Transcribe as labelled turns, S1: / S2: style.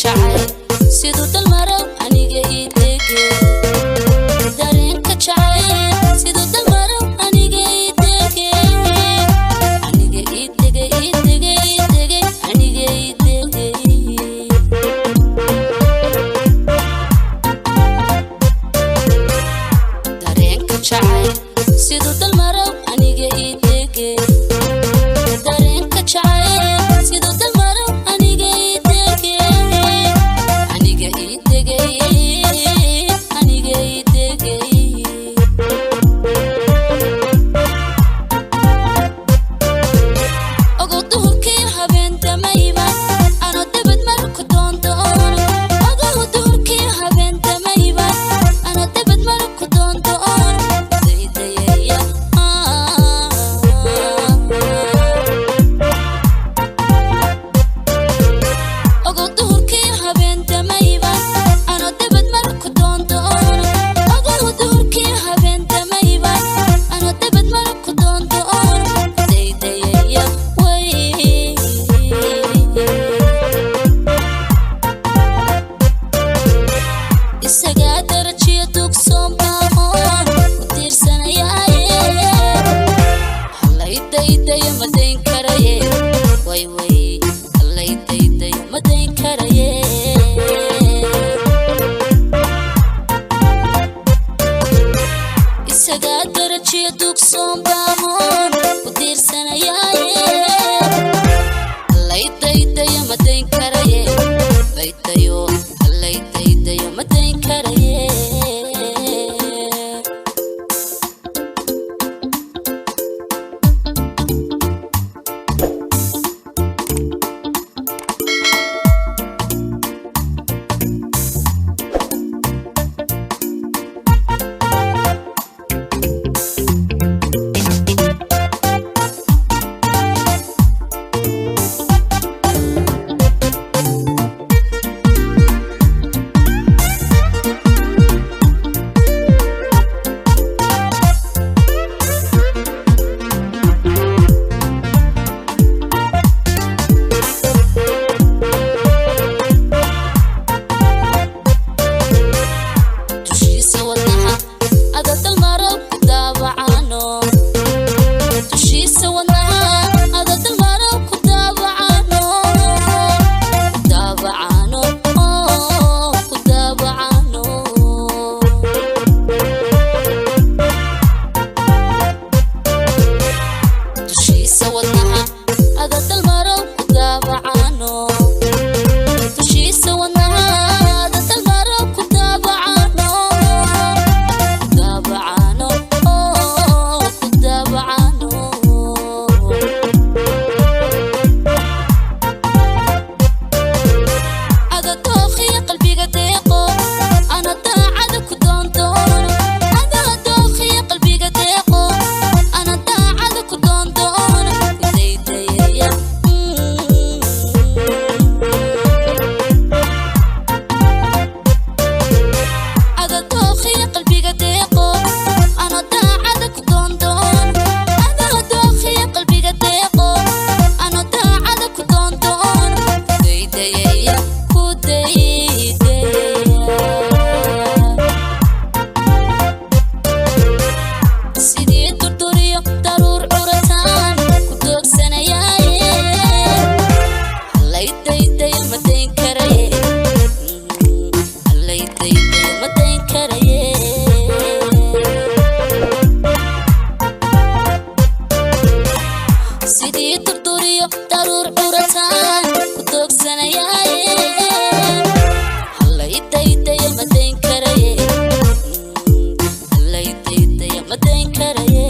S1: jacayl siduu dalmarow aniga ii dege dareenka jacayl siduu dalmarow aniga ii dege aniga ii dege ii dege ii dege aniga ii dege dareenka jacayl siduu dalmarow aniga ii dege dareenka jacayl siduu dalmarow aniga ii dege aniga ii dege aniga ii dege ogow duhurkii habeen damayba ano dabad marku doondoono ogow duhurkii habeen damayba ano dabad marku doondoono daydayaya ogow duhurkii habeen damayba ano dabad marku doondoono ogow duhurkii habeen damayba ano dabad marku doondoono daydayaya way isagaa darajiyo dugsoon baahoon u tiirsanayaaye hallay daydayo ma dayn karaye way hallay daydayo ma dayn karaye isagaa darajiyo dugsoon baahoon u tiirsanayaaye hallay daydayo ma dayn karaye daydayo hallay daydayo ma dayn karaye dushiisa wadnaha ada dalmarow ku daawacano dushiisa wadnaha ada dalmarow ku daawacano daawacano ku daawacano dushiisa wadnaha ada dalmarow ku daawacano dushiisa wadnaha ada dalmarow ku daawacano daawacano ku daawacano ada dookhiya qalbiga deeqo ana daacada ku doondoono ada dookhiya qalbiga deeqo ana daacada ku doondoono daydayaya ada dookhiya qalbiga deeqo ana daacada ku doondoono ada dookhiya qalbiga deeqo ana daacada ku doondoono daydayaya ku daydaya sidii durduriyo daruur curataan ku doogsanayaaye hallay daydayo ma dayn karaye hallay daydayo ma dayn karaye sidii durduriyo daruur curataan ku doogsanayaaye hallay daydayo ma dayn karaye hallay daydayo ma dayn karaye